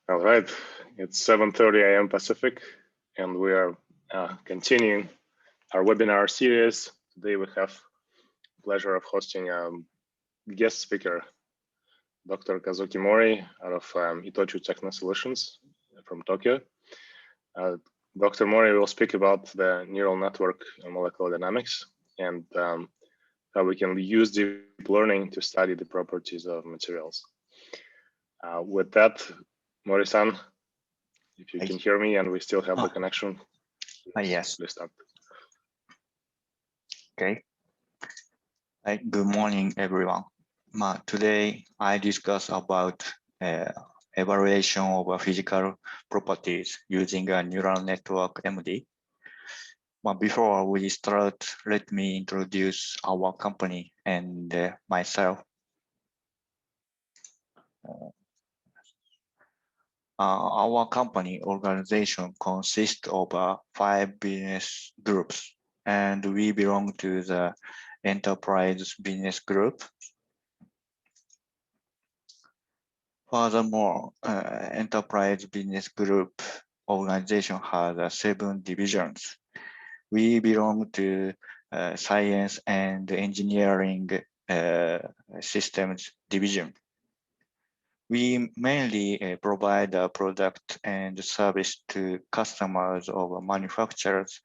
All right, it's 7:30 a.m. Pacific, and we are continuing our webinar series. Today we have the pleasure of hosting guest speaker, Dr. Kazuki Mori out of Itochu Techno Solutions from Tokyo. Dr. Mori will speak about the neural network and molecular dynamics and how we can use deep learning to study the properties of materials. With that, Mori-san, if you can hear me and we still have the connection, yes. Please start. Okay. Good morning, everyone. Today, I discuss about evaluation of physical properties using a neural network MD. Before we start, let me introduce our company and myself. Our company organization consists of 5 business groups, and we belong to the enterprise business group. Furthermore, enterprise business group organization has 7 divisions. We belong to science and engineering systems division. We mainly provide a product and service to customers of manufacturers,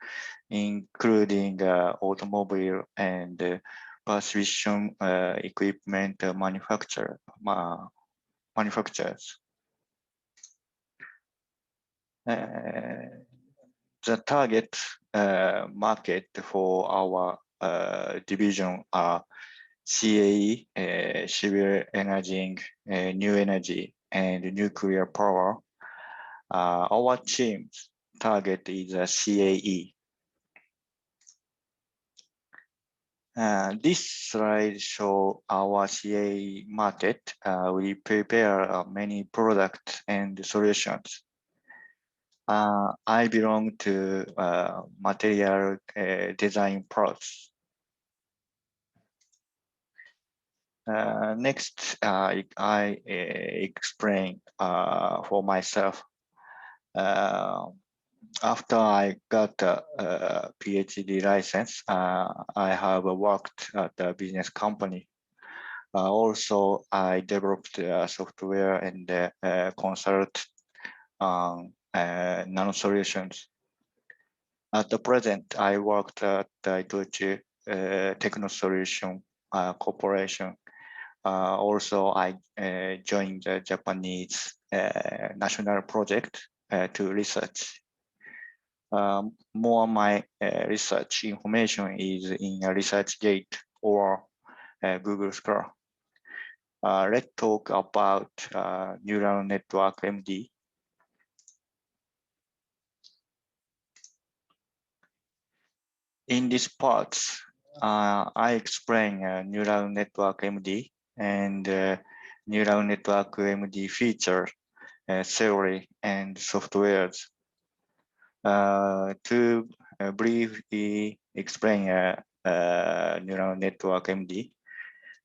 including automobile and precision equipment manufacturers. The target market for our division are CAE, civil engineering, new energy, and nuclear power. Our team's target is CAE. This slide shows our CAE market. We prepare many products and solutions. I belong to material design process. Next, I explain for myself. After I got a PhD license, I have worked at a business company. Also, I developed software and consult nano solutions. At the present, I worked at Itochu Techno Solution Corporation. Also, I joined the Japanese national project to research. More my research information is in ResearchGate or Google Scholar. Let's talk about neural network MD. In this part, I explain neural network MD and neural network MD feature, theory, and softwares. To briefly explain neural network MD,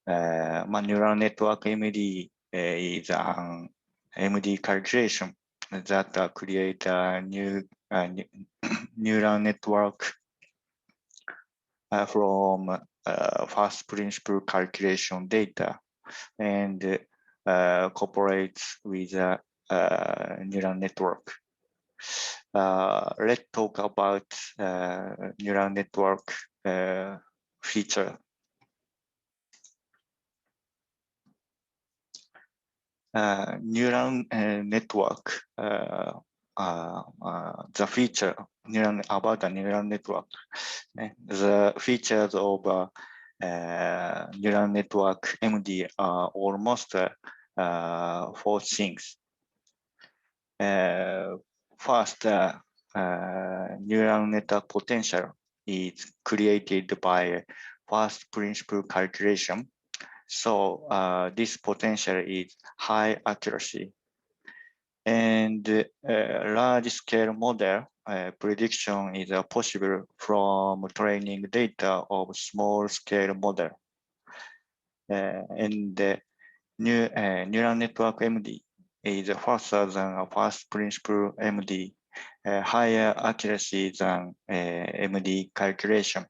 neural network MD is an MD calculation that create a new neural network from first principle calculation data and cooperates with a neural network. Let's talk about neural network feature. Neural network, the feature about a neural network. The features of neural network MD are almost 4 things. First, neural network potential is created by first principle calculation. So this potential is high accuracy. And large scale model prediction is possible from training data of small scale model. And neural network MD is faster than a first principle MD, higher accuracy than MD calculation.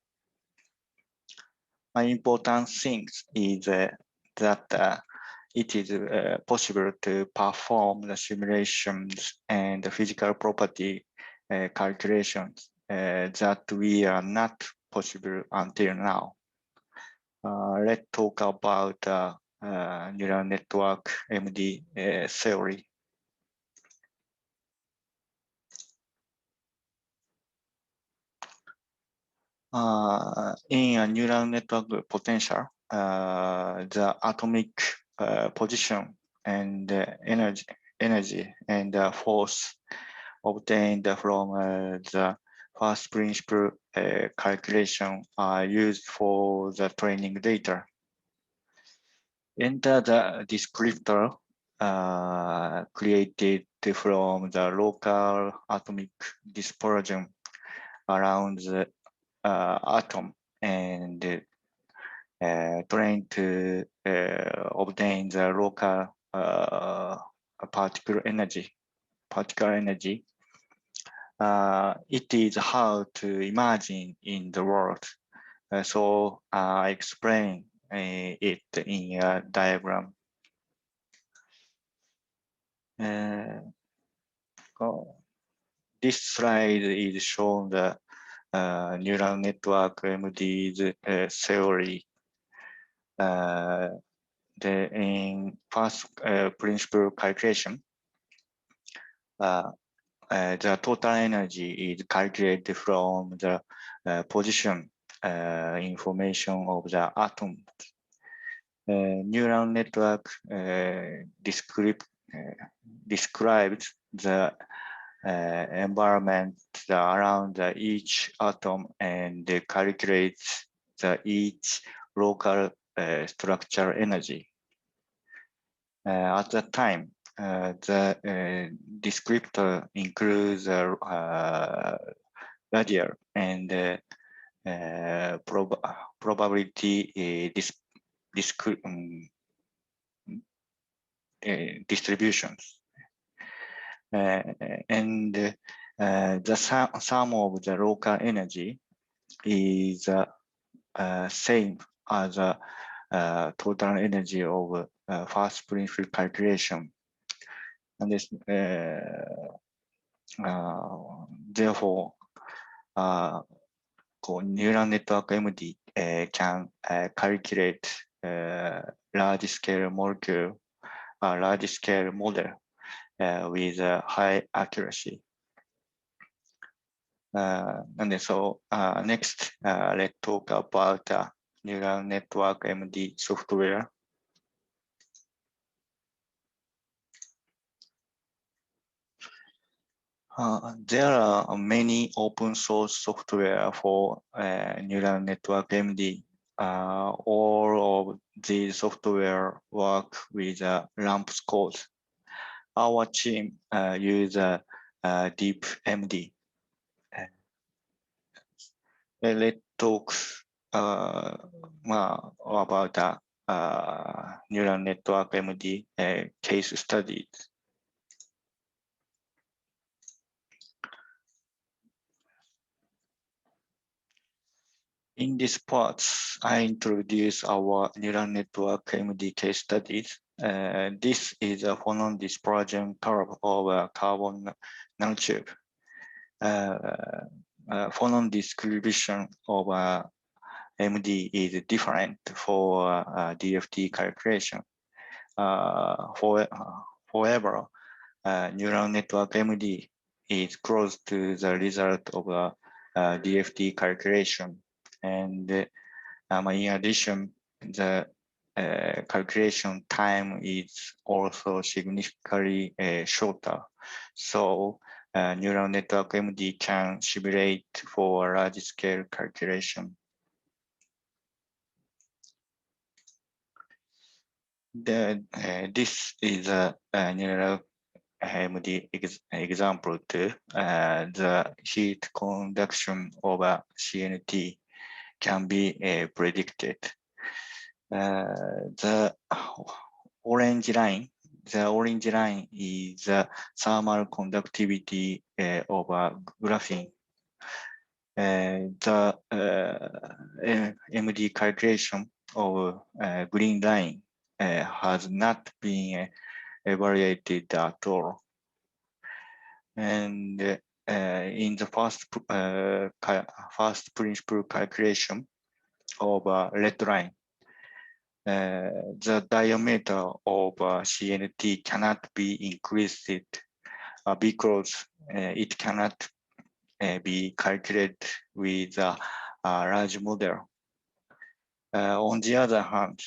An important thing is that it is possible to perform the simulations and the physical property calculations that we are not possible until now. Let's talk about neural network MD theory. In a neural network potential, the atomic position and energy and force obtained from the first principle calculation are used for the training data. Enter the descriptor created from the local atomic dispersion around the atom and trying to obtain the local particle energy. It is how to imagine in the world. So I explain it in a diagram. This slide is showing the neural network MD's theory. In first principle calculation, the total energy is calculated from the position information of the atom. Neural network describes the environment around each atom and calculates each local structure energy. At that time, the descriptor includes radial and probability distributions. And the sum of the local energy is same as the total energy of first principle calculation. And this, therefore, neural network MD can calculate large-scale molecule, large-scale model with high accuracy. And so next, let's talk about neural network MD software. There are many open source software for neural network MD. All of these software work with LAMP code. Our team use Deep MD. Let's talk about neural network MD case studies. In this part, I introduce our neural network MD case studies. This is a phonon dispersion curve of a carbon nanotube. Phonon distribution of MD is different for DFT calculation. However, neural network MD is close to the result of DFT calculation. And in addition, the calculation time is also significantly shorter. So neural network MD can simulate for large-scale calculation. This is a neural MD example too. The heat conduction of a CNT can be predicted. The orange line the orange line is the thermal conductivity of graphene. The MD calculation of green line has not been evaluated at all. And in the first principle calculation of red line, the diameter of CNT cannot be increased because it cannot be calculated with a large model. On the other hand,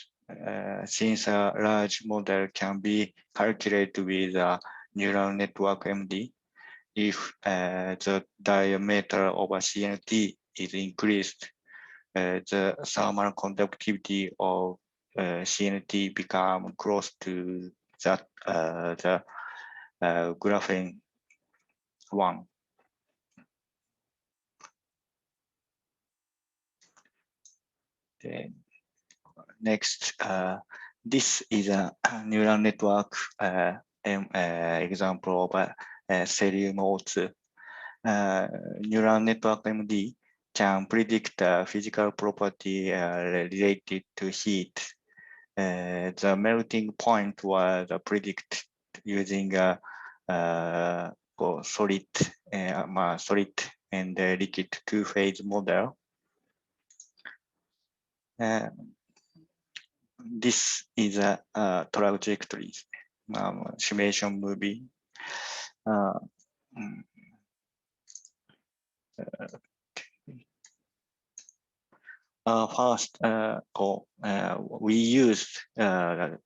since a large model can be calculated with a neural network MD, if the diameter of a CNT is increased, the thermal conductivity of CNT become close to that the graphene one. Then next, this is a neural network example of cerium O2. Neural network MD can predict physical property related to heat. The melting point was predicted using a solid and liquid two-phase model. This is a trajectory simulation movie. First, we used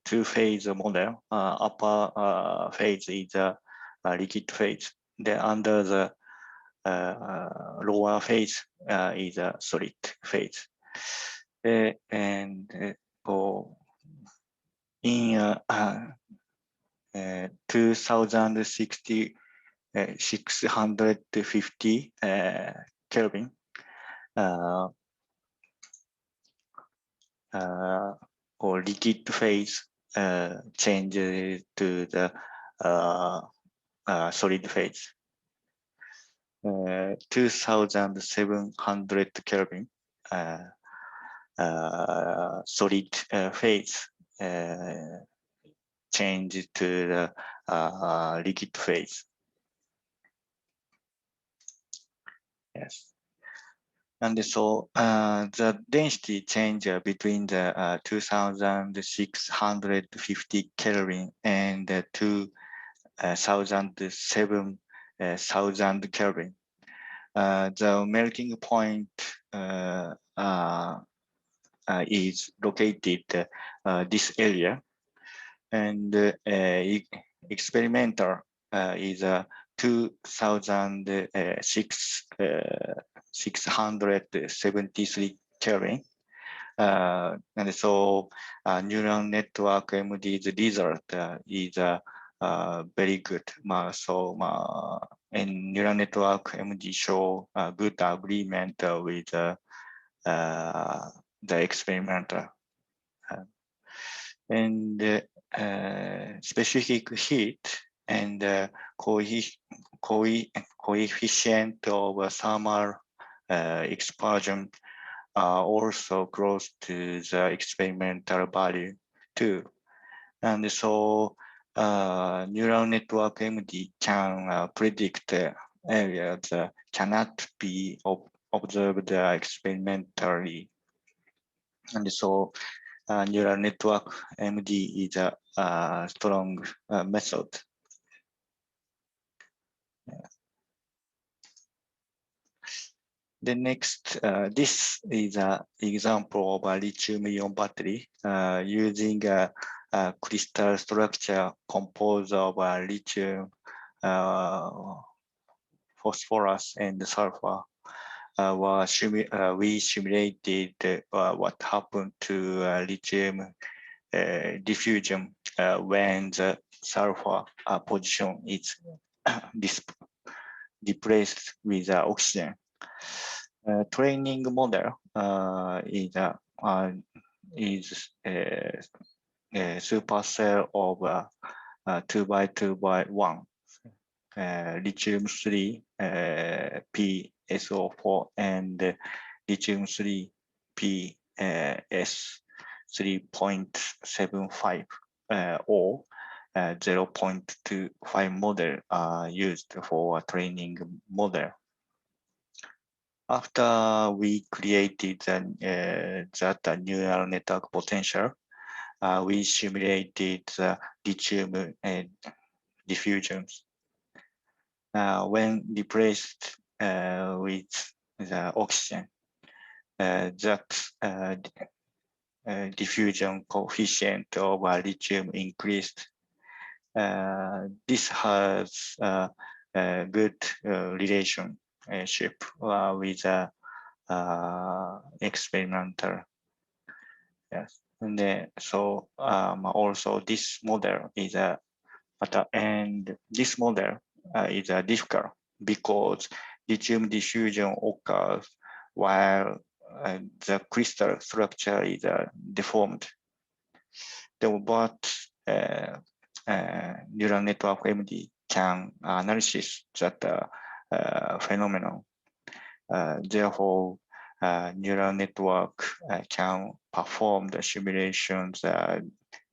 two-phase model. Upper phase is a liquid phase. Then under the lower phase is a solid phase. And in 2060, 650 Kelvin, or liquid phase changes to the solid phase. 2700 Kelvin solid phase change to the liquid phase. Yes. And so the density change between the 2650 Kelvin and the 2007,000 Kelvin. The melting point is located this area, and experimental is 2,673 Kelvin. And so neural network MD's result is very good. And neural network MD show good agreement with the experimenter. And specific heat and coefficient of thermal explosion are also close to the experimental value too. And so neural network MD can predict areas that cannot be observed experimentally. And so neural network MD is a strong method. The next, this is an example of a lithium-ion battery using a crystal structure composed of lithium, phosphorus, and sulfur. We simulated what happened to lithium diffusion when the sulfur position is replaced with oxygen. Training model is a supercell of 2 by 2 by 1, lithium 3 PSO4 and lithium 3 PS 3.75 or 0.25 model are used for a training model. After we created that neural network potential, we simulated the lithium diffusions. When replaced with the oxygen, that diffusion coefficient of lithium increased. This has a good relationship with experimental. Yes, and so also this model is this model is difficult because lithium diffusion occurs while the crystal structure is deformed. But neural network MD can analyze that phenomenon. Therefore, neural network can perform the simulations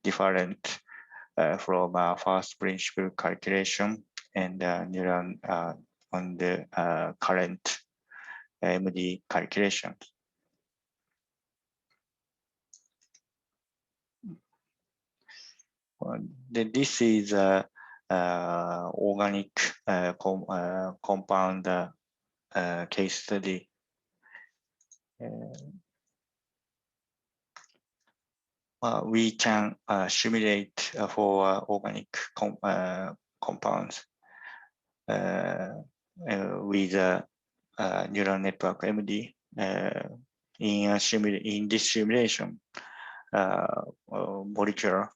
different from first principle calculation and neural on the current MD calculations. This is a organic compound case study. We can simulate for organic compounds with neural network MD. In this simulation, molecular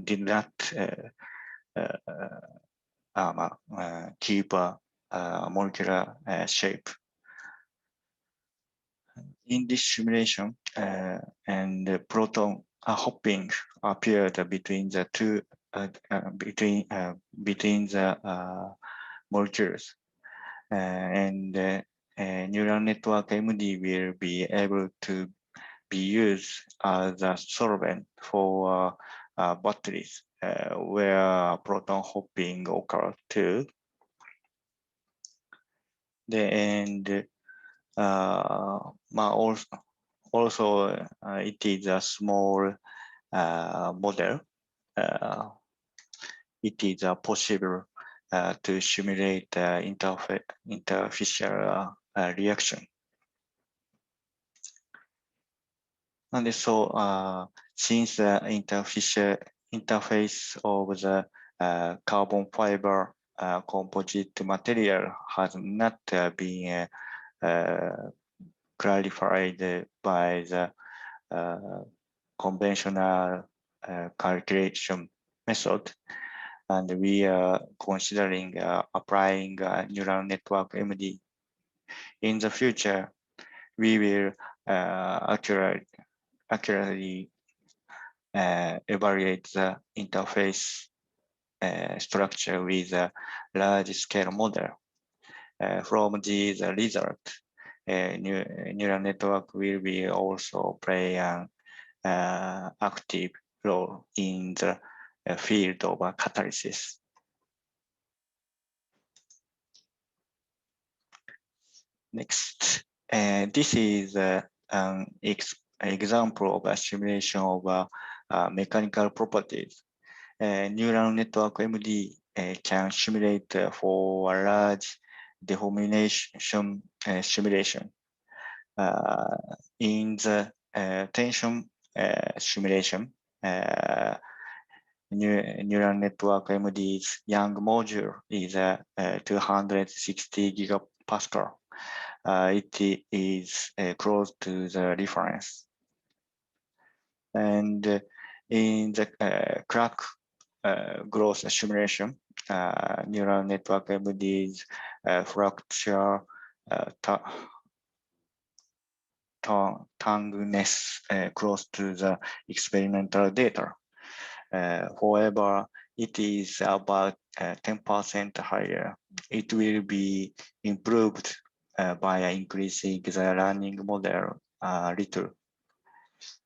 did not keep a molecular shape. In this simulation, and the proton hopping appeared between the two between the molecules, and neural network MD will be able to be used as a solvent for batteries where proton hopping occurs too. And also it is a small model. It is possible to simulate interfacial reaction. And so since the interface of the carbon fiber composite material has not been clarified by the conventional calculation method, and we are considering applying neural network MD. In the future, we will accurately evaluate the interface structure with a large-scale model. From these results, neural network will be also play an active role in the field of catalysis. Next, this is an example of a simulation of mechanical properties. Neural network MD can simulate for a large deformation simulation. In the tension simulation, neural network MD's Young module is 260 gigapascal. It is close to the reference. And in the crack growth simulation, neural network MD's fracture tongueness close to the experimental data. However, it is about 10% higher. It will be improved by increasing the learning model little.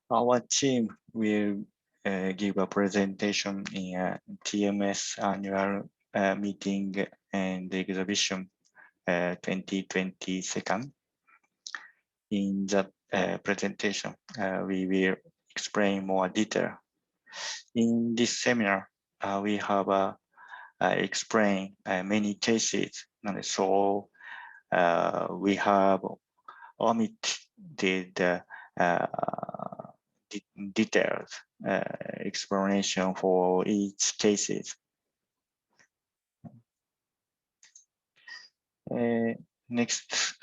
Our team will give a presentation in TMS annual meeting and exhibition 2022. In the presentation, we will explain more detail. In this seminar, we have explained many cases, and so we have omitted detailed explanation for each cases. Next,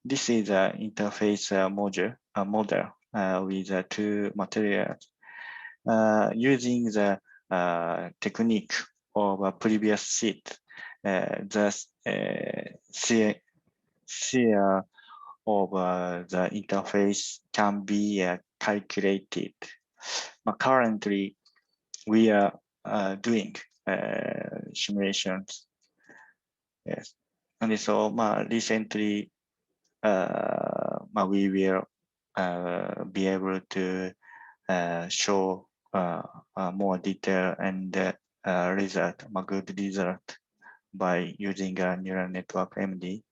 this is an interface model with two materials. Using the technique of a previous sheet, the shear of the interface can be calculated. Currently, we are doing simulations. Yes, and so recently we will be able to show more detail and result, good result by using a neural network MD.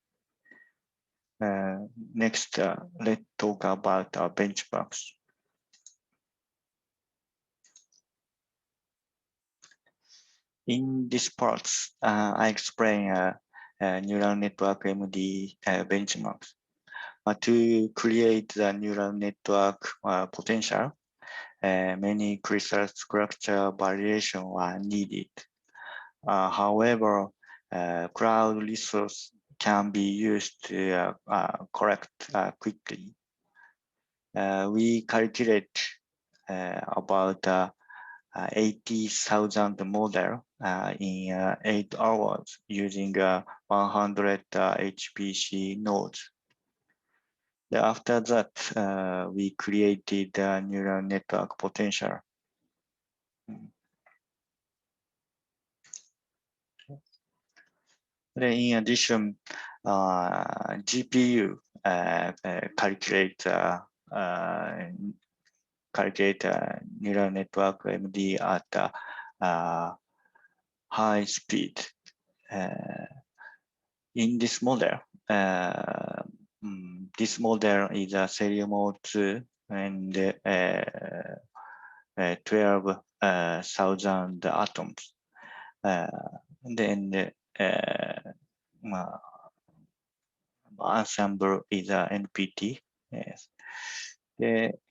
Next, let's talk about our benchmarks. In this part, I explain neural network MD benchmarks. To create the neural network potential, many crystal structure variation are needed. However, cloud resource can be used to correct quickly. We calculate about 80,000 model in 8 hours using 100 HPC nodes. After that, we created a neural network potential. In addition, GPU calculate neural network MD at high speed. In this model, this model is a serial mode 2 and 12,000 atoms. Then ensemble is a NPT. Yes.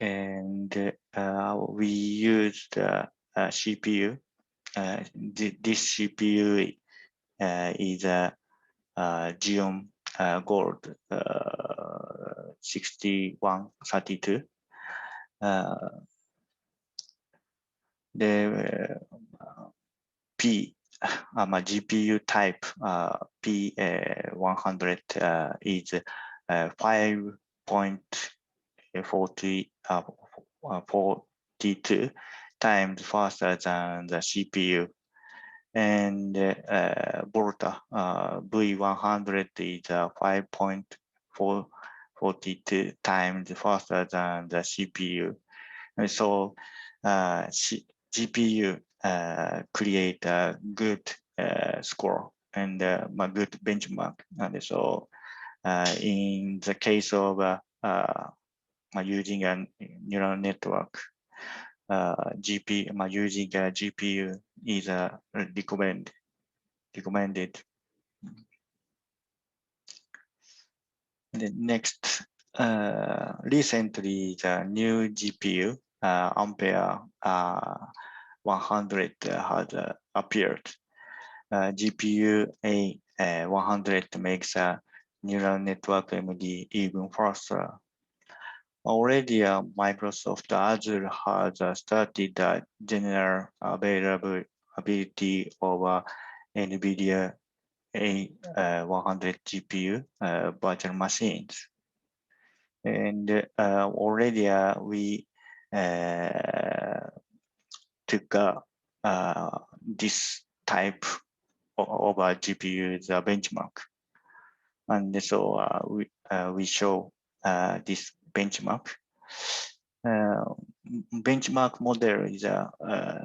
And we used CPU. This CPU is a Xeon Gold 6132. The GPU type P100 is 5.42 times faster than the CPU. And Volta V100 is 5.42 times faster than the CPU. And so GPU create a good score and a good benchmark. And so in the case of using a neural network, using a GPU is recommended. The next, recently the new GPU Ampere 100 has appeared. GPU A100 makes a neural network MD even faster. Already, Microsoft Azure has started the general availability of NVIDIA A100 GPU virtual machines. And already we took this type of a GPU the benchmark, and so we show this benchmark. Benchmark model is a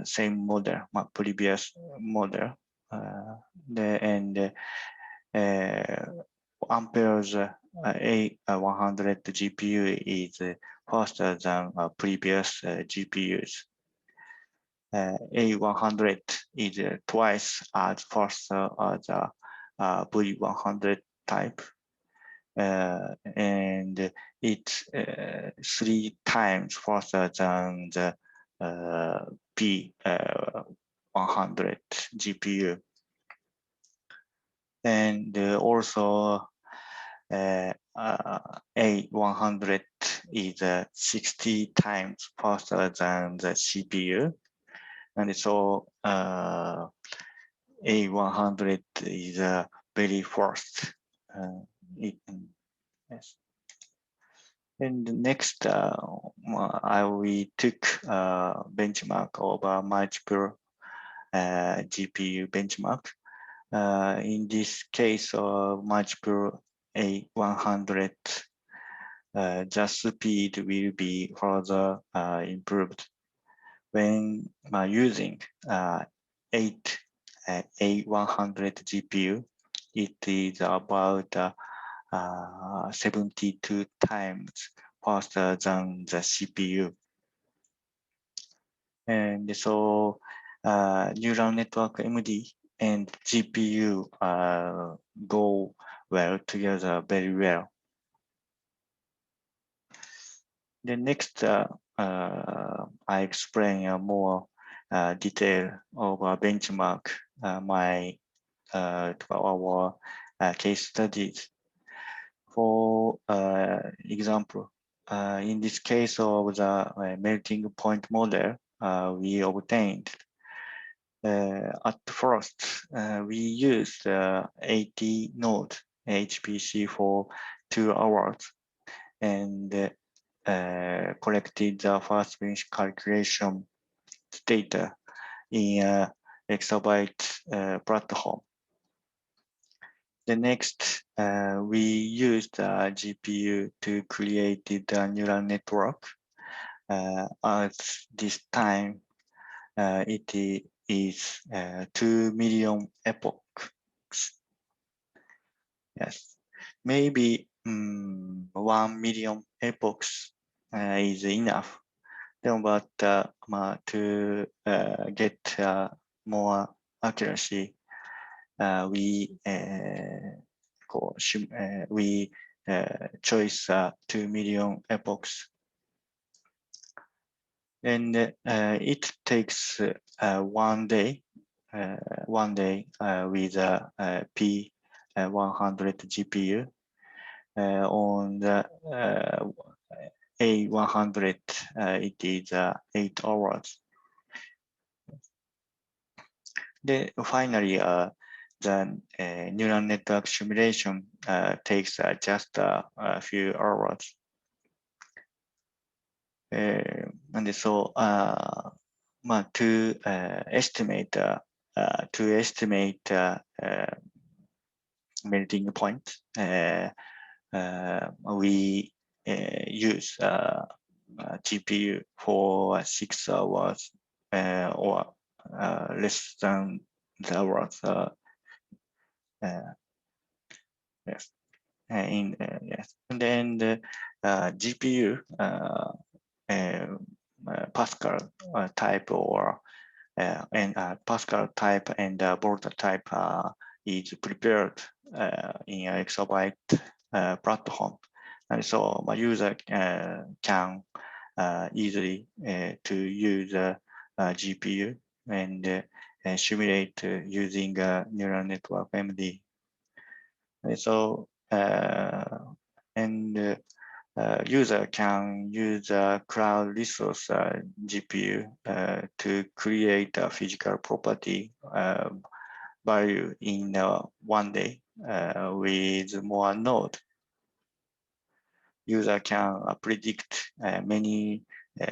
same model, previous model, and Ampere's A100 GPU is faster than previous GPUs. A100 is twice as faster as the V100 type, and it's 3 times faster than the P100 GPU. And also A100 is 60 times faster than the CPU. And so A100 is very fast. Yes. And next, we took benchmark over multiple GPU benchmark. In this case of multiple A100, the speed will be further improved. When using 8 A100 GPU, it is about 72 times faster than the CPU. And so neural network MD and GPU go well together very well. The next, I explain more detail of benchmark our case studies. For example, in this case of the melting point model, we obtained at first, we used 80 node HPC for 2 hours and collected the first finish calculation data in a exabyte platform. The next, we used a GPU to create the neural network. At this time, it is 2 million epochs. Yes, maybe 1 million epochs is enough. But to get more accuracy, we choose 2 million epochs. And it takes 1 day, with a P100 GPU. On the A100, it is 8 hours. Finally, the neural network simulation takes just a few hours. And so to estimate melting point, we use GPU for 6 hours or less than the hours. Yes. Yes. And then the GPU Pascal type or Pascal type and Volta type is prepared in an exabyte platform, and so my user can easily to use a GPU and simulate using a neural network MD. And so user can use a cloud resource GPU to create a physical property value in 1 day with more node. user can predict many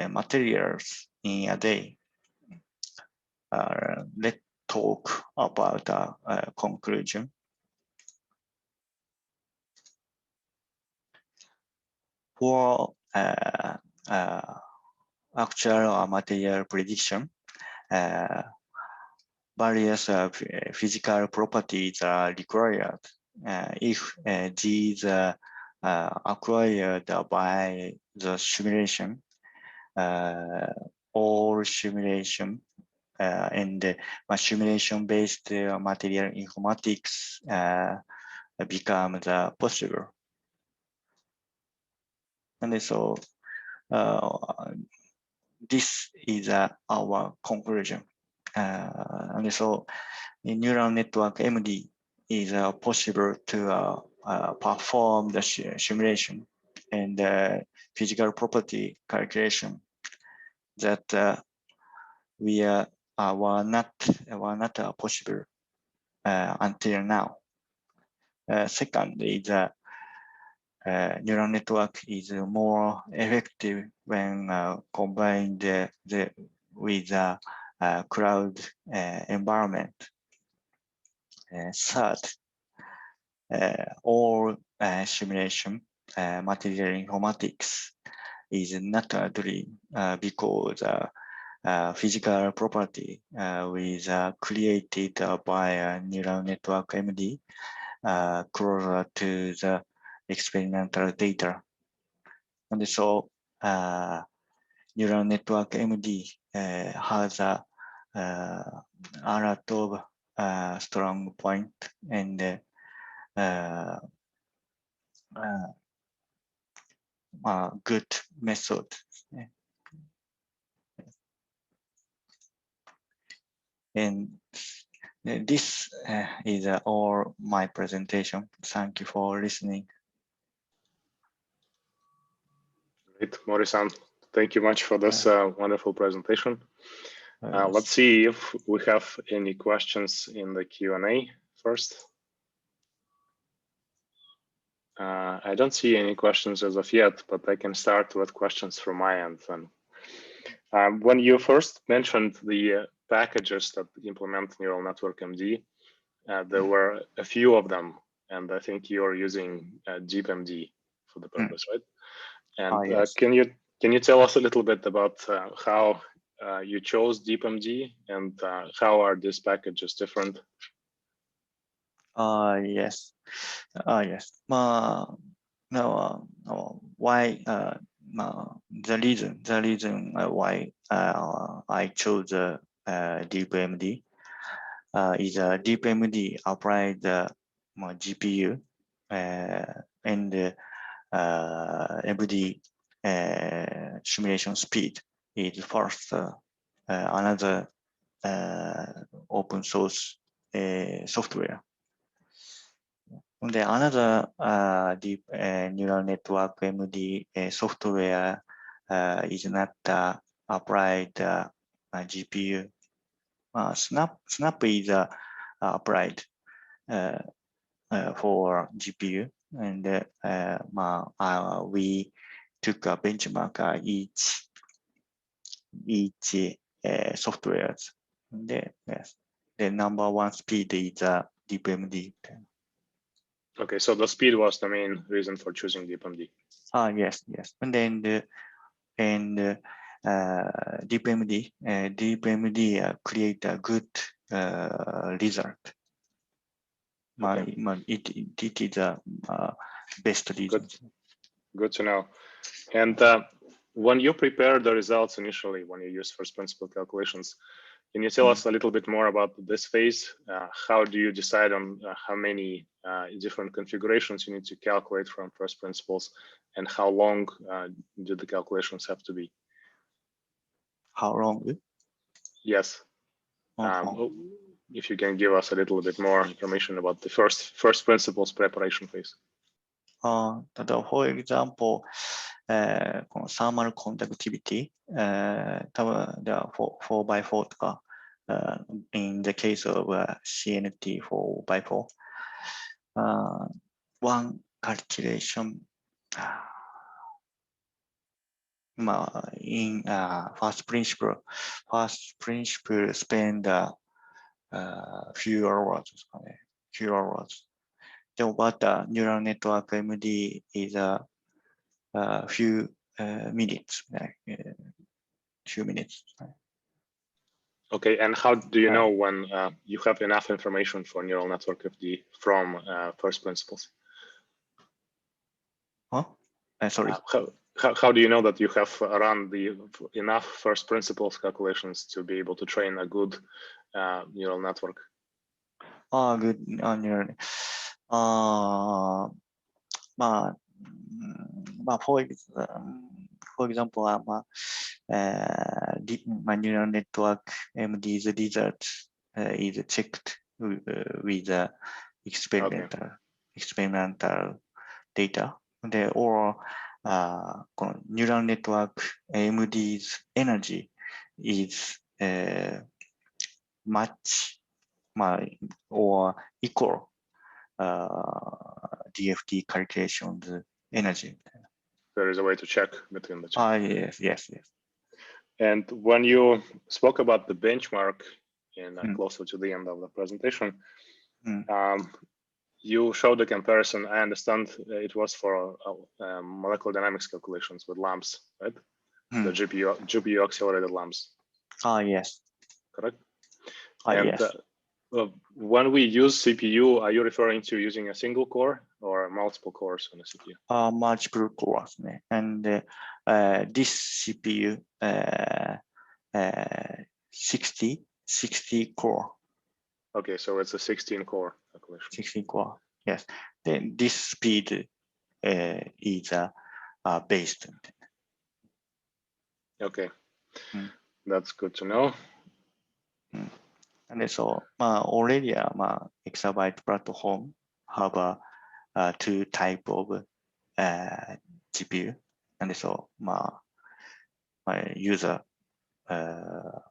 materials in a day. Let's talk about conclusion. For actual material prediction, various physical properties are required. If these acquired by the simulation, all simulation and simulation-based material informatics becomes possible. And so this is our conclusion. And so in neural network MD is possible to perform the simulation and physical property calculation that were not possible until now. Second is neural network is more effective when combined with a cloud environment. Third, all simulation material informatics is naturally because physical property with created by a neural network MD closer to the experimental data. And so neural network MD has a lot of strong point and good method. And this is all my presentation. Thank you for listening. Great, Mori-san. Thank you much for this wonderful presentation. Let's see if we have any questions in the Q&A first. I don't see any questions as of yet, but I can start with questions from my end then. When you first mentioned the packages that implement neural network MD, there were a few of them, and I think you're using DeepMD for the purpose, right? And yes. can you tell us a little bit about how you chose DeepMD and how are these packages different? Yes. Yes. No. Why? The reason why I chose DeepMD is DeepMD applied GPU and MD simulation speed is first another open source software. And another deep neural network MD software is not applied GPU. Snap is applied for GPU, and we took a benchmark each software. Yes, the number one speed is DeepMD. Okay, so the speed was the main reason for choosing DeepMD. Yes, and then DeepMD create a good result. Okay. It is the best result. Good to know. And when you prepare the results initially, when you use first principle calculations, can you tell us a little bit more about this phase? How do you decide on how many different configurations you need to calculate from first principles, and how long do the calculations have to be? How long? Yes. If you can give us a little bit more information about the first principles preparation phase. For example, この thermal conductivity, 多分では 4x4 とか、in the case of CNT 4x4, one calculation in first principle spend few hours ですかね。few hours. でも、but neural network MD is a few minutes, few minutes. Okay, and how do you know when you have enough information for neural network FD from first principles? Huh? Sorry. How do you know that you have run enough first principles calculations to be able to train a good neural network? Good neural. For example, my neural network MD's result is checked with experimental data. Or neural network AMD's energy is much or equal DFT calculations energy. There is a way to check between the two. Yes. And when you spoke about the benchmark in closer to the end of the presentation, you showed the comparison. I understand it was for molecular dynamics calculations with lamps, right? The GPU accelerated lamps. Yes. Correct? Yes. When we use CPU, are you referring to using a single core or multiple cores on a CPU? Multiple cores. And this CPU, 60 core. Okay, so it's a 16 core calculation. 16 core, yes. Then this speed is based. Okay, that's good to know. And so already exabyte platform have two type of GPU, and so my user can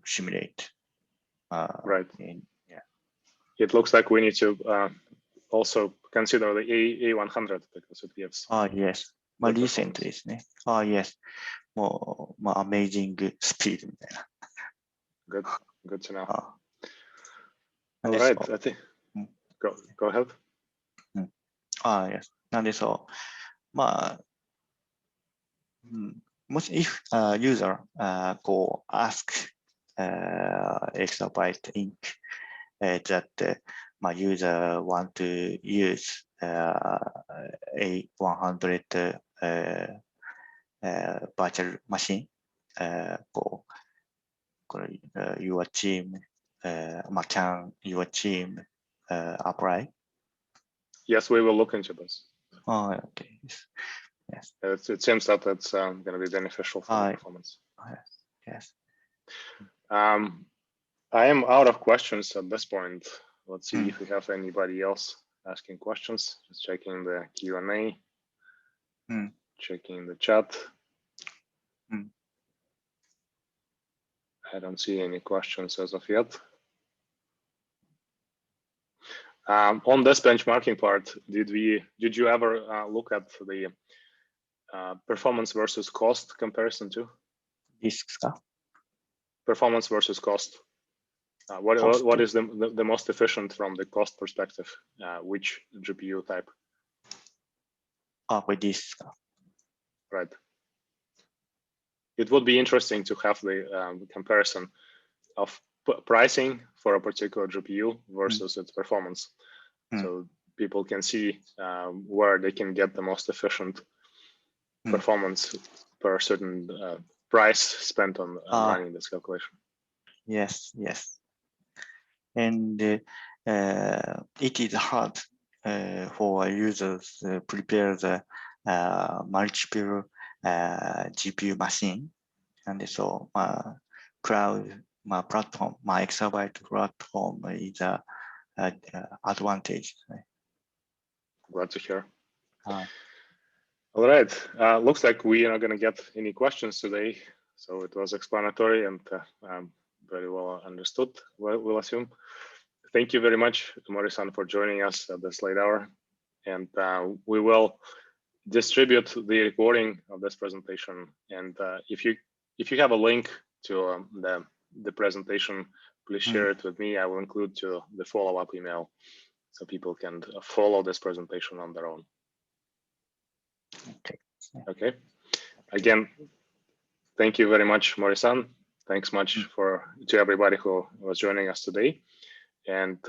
simulate. Right. It looks like we need to also consider the A100 because it gives. Yes. Recently, yes. More amazing speed. Good to know. All right, I think. Go ahead. Yes. And so, if user go ask exabyte Inc. That my user want to use A100 virtual machine, your team can your team apply? Yes, we will look into this. Okay. Yes. It seems that it's going to be beneficial for the performance. Yes. I am out of questions at this point. Let's see if we have anybody else asking questions. Just checking the Q&A, checking the chat. I don't see any questions as of yet. On this benchmarking part, did you ever look at the performance versus cost comparison too? Performance versus cost. What is the most efficient from the cost perspective? Which GPU type? With this. Right. It would be interesting to have the comparison of pricing for a particular GPU versus its performance. So people can see where they can get the most efficient performance per certain price spent on running this calculation. Yes. And it is hard for users to prepare the multiple GPU machine. And so cloud, my platform, my exabyte platform is an advantage. Glad to hear. All right. Looks like we are not going to get any questions today. So it was explanatory and very well understood, we'll assume. Thank you very much, Mori-san, for joining us at this late hour. And we will distribute the recording of this presentation. And if you have a link to the presentation, please share it with me. I will include to the follow-up email so people can follow this presentation on their own. Okay. Again, thank you very much, Mori-san. Thanks much to everybody who was joining us today. And